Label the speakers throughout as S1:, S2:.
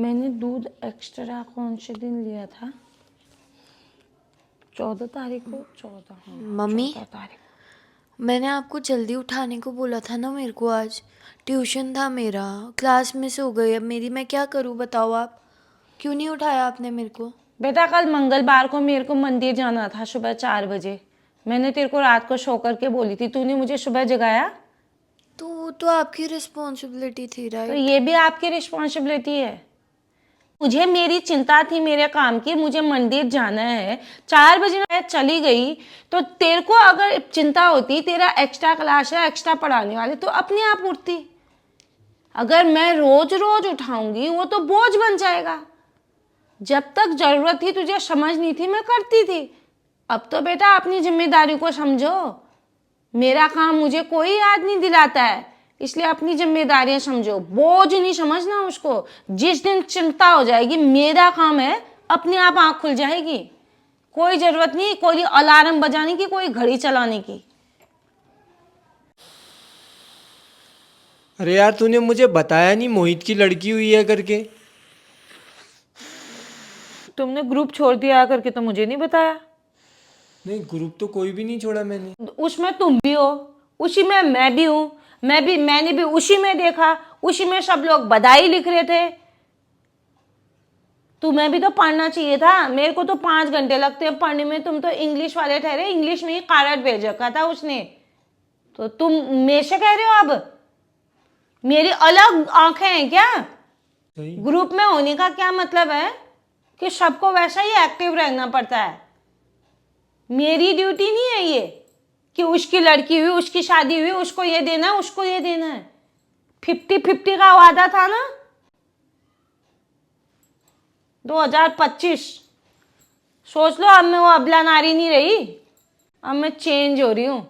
S1: मैंने दूध एक्स्ट्रा कौन से दिन लिया था? 14 तारीख को। 14, हाँ,
S2: मम्मी
S1: 14 तारीख।
S2: मैंने आपको जल्दी उठाने को बोला था ना, मेरे को आज ट्यूशन था, मेरा क्लास मिस हो गई अब मेरी। मैं क्या करूं बताओ, आप क्यों नहीं उठाया आपने मेरे को?
S1: बेटा कल मंगलवार को मेरे को मंदिर जाना था सुबह 4 बजे। मैंने तेरे को रात को सो करके बोली थी, तूने मुझे सुबह जगाया।
S2: तो वो तो आपकी रिस्पॉन्सिबिलिटी थी,
S1: तो
S2: राइट?
S1: ये भी आपकी रिस्पॉन्सिबिलिटी है। मुझे मेरी चिंता थी मेरे काम की, मुझे मंदिर जाना है। 4 बजे मैं चली गई तो तेरे को अगर चिंता होती, तेरा एक्स्ट्रा क्लास है, एक्स्ट्रा पढ़ाने वाले, तो अपने आप उठती। अगर मैं रोज रोज उठाऊंगी वो तो बोझ बन जाएगा। जब तक जरूरत थी तुझे समझ नहीं थी, मैं करती थी। अब तो बेटा अपनी जिम्मेदारी को समझो। मेरा काम मुझे कोई याद नहीं दिलाता है, इसलिए अपनी जिम्मेदारियां समझो, बोझ नहीं समझना उसको। जिस दिन चिंता हो जाएगी, मेरा काम है, अपने आप आंख खुल जाएगी। कोई जरूरत नहीं कोई अलार्म बजाने की, कोई घड़ी चलाने की।
S3: अरे यार तूने मुझे बताया नहीं मोहित की लड़की हुई है करके।
S1: तुमने ग्रुप छोड़ दिया करके तो मुझे नहीं बताया।
S3: नहीं, ग्रुप तो कोई भी नहीं छोड़ा मैंने।
S1: उसमें तुम भी हो, उसी में मैं भी हूं। मैंने भी उसी में देखा, उसी में सब लोग बधाई लिख रहे थे। तुम्हें भी तो पढ़ना चाहिए था। मेरे को तो 5 घंटे लगते हैं पढ़ने में, तुम तो इंग्लिश वाले ठहरे। इंग्लिश में ही कारट भेज रखा था उसने, तो तुम मेरे से कह रहे हो अब मेरी अलग आंखें हैं क्या?
S3: सही।
S1: ग्रुप में होने का क्या मतलब है कि सबको वैसा ही एक्टिव रहना पड़ता है। मेरी ड्यूटी नहीं है ये कि उसकी लड़की हुई, उसकी शादी हुई, उसको ये देना है, उसको ये देना है। 50-50 का वादा था ना। 2025 सोच लो, अब मैं वो अबला नारी नहीं रही, अब मैं चेंज हो रही हूं।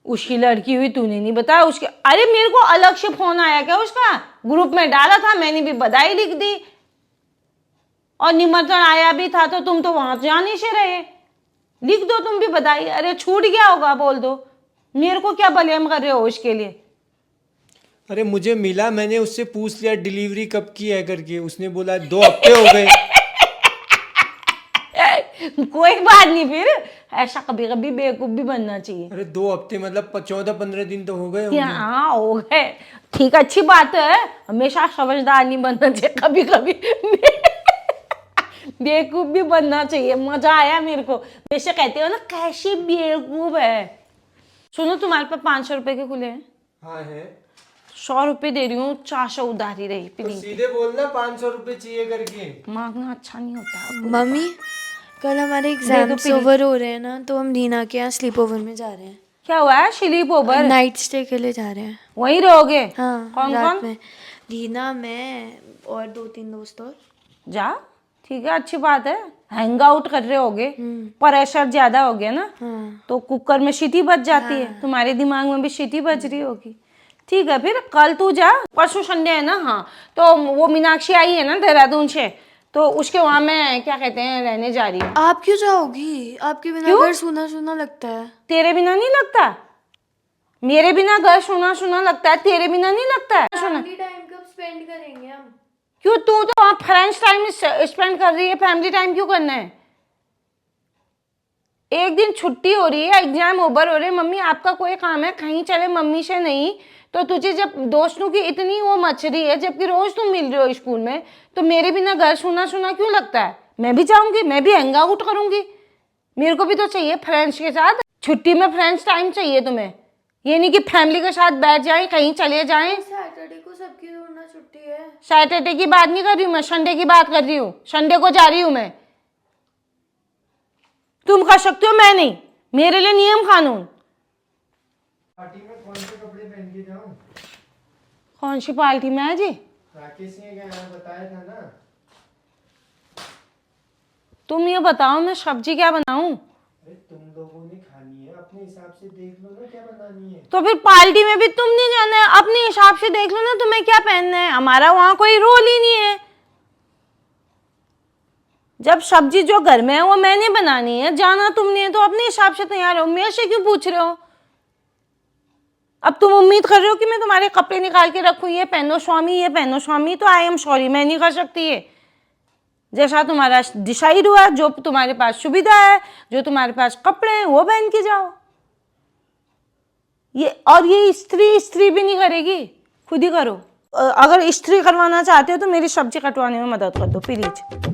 S1: उसकी लड़की हुई, तूने नहीं बताया उसके? अरे मेरे को अलग से फोन आया क्या उसका? ग्रुप में डाला था, मैंने भी बधाई लिख दी और निमंत्रण आया भी था, तो तुम तो वहां जाने से रहे। लिख दो तुम भी बधाई। अरे छूट गया होगा बोल दो, मेरे को क्या ब्लेम कर रहे हो उसके लिए?
S3: अरे मुझे मिला, मैंने उससे पूछ लिया डिलीवरी कब की है करके, उसने बोला 2 हफ्ते हो गए।
S1: कोई बात नहीं, फिर ऐसा कभी कभी बेवकूफ भी बनना चाहिए।
S3: अरे 2 हफ्ते मतलब 14-15 दिन तो हो गए होंगे।
S1: हाँ हो गए, ठीक, अच्छी बात है। हमेशा समझदार नहीं बनना चाहिए, कभी कभी बेवकूफ भी बनना चाहिए। मजा आया मेरे को। वैसे कहते हो ना कैसी बेवकूफ है। सुनो, तुम्हारे पास 500 रुपए के खुले हैं?
S3: हाँ है।
S1: 100 रुपए दे रही हूँ, 400 उधारी रही,
S3: तो
S1: प्लीज।
S3: सीधे बोलना 500 रुपए चाहिए करके।
S1: मांगना अच्छा नहीं होता।
S2: मम्मी कल हमारे
S1: दो
S2: एग्जाम्स
S1: प्लीज।
S2: ओवर हो रहे हैं ना, तो हम दीना के यहाँ स्लीप ओवर में जा रहे हैं।
S1: क्या हुआ है? Sleep over?
S2: नाइट स्टे के लिए जा रहे हैं।
S1: वहीं रहोगे?
S2: हाँ,
S1: कौन
S2: रात
S1: कौन?
S2: में दीना, मैं और 2-3 दोस्त और।
S1: जा, ठीक है, अच्छी बात है। हैंग आउट कर रहे होगे, प्रेशर ज्यादा हो गया ना,
S2: हाँ।
S1: तो कुकर में सीटी बज जाती है। तुम्हारे दिमाग में भी सीटी बज रही होगी। ठीक है, फिर कल तू जा। परसों संडे है ना? हाँ, तो वो मीनाक्षी आई है ना देहरादून से, तो उसके वहां मैं क्या कहते हैं रहने जा रही हूँ।
S2: आप क्यों जाओगी? आपके बिना
S1: क्यों?
S2: घर सूना सूना लगता है।
S1: तेरे बिना नहीं लगता? मेरे बिना घर सुना सुना लगता है, तेरे बिना नहीं लगता है? सुना
S2: टाइम कब स्पेंड करेंगे हम?
S1: क्यों? तू तो वहाँ फ्रेंड्स टाइम स्पेंड कर रही है, फैमिली टाइम क्यों करना है? एक दिन छुट्टी हो रही है, एग्जाम ओवर हो रहे, मम्मी आपका कोई काम है कहीं चले मम्मी से नहीं, तो तुझे जब दोस्तों की इतनी वो मच रही है, जबकि रोज तुम मिल रहे हो स्कूल में, तो मेरे बिना घर सुना सुना क्यों लगता है? मैं भी जाऊंगी, मैं भी हैंग आउट करूंगी। मेरे को भी तो चाहिए फ्रेंड्स के साथ। छुट्टी में फ्रेंड्स टाइम चाहिए तुम्हें, ये नहीं कि फैमिली के साथ बैठ जाए, कहीं चले जाएं।
S2: सैटरडे को सबकी थोड़ा छुट्टी है।
S1: सैटरडे की बात नहीं कर रही हूँ मैं, संडे की बात कर रही हूँ। संडे को जा रही हूँ मैं। तुम कर सकते हो, मैं नहीं। मेरे लिए नियम कानून।
S3: पार्टी में कौन से कपड़े पहन के जाऊं?
S1: कौन सी पार्टी में है जी?
S3: राकेश ने क्या बताया था ना।
S1: तुम ये बताओ मैं सब्जी क्या बनाऊं?
S3: अरे तुम लोगों ने खानी है, अपने हिसाब से देख लो ना क्या बनानी है।
S1: तो फिर पार्टी में भी तुम नहीं जाना है, अपने हिसाब से देख लो ना तुम्हें क्या पहनना है। हमारा वहां कोई रोल ही नहीं है। जब सब्जी जो घर में है वो मैंने बनानी है, जाना तुमने है, तो अपने हिसाब से तैयार हो। मेरे से क्यों पूछ रहे हो? अब तुम उम्मीद कर रहे हो कि मैं तुम्हारे कपड़े निकाल के रखूं, ये पहनो स्वामी, ये पहनो स्वामी, तो आई एम सॉरी, मैं नहीं कर सकती ये। जैसा तुम्हारा डिसाइड हुआ, जो तुम्हारे पास सुविधा है, जो तुम्हारे पास कपड़े हैं, वो पहन के जाओ। ये इस्त्री भी नहीं करेगी, खुद ही करो। अगर इस्त्री करवाना चाहते हो तो मेरी सब्जी कटवाने में मदद कर दो प्लीज।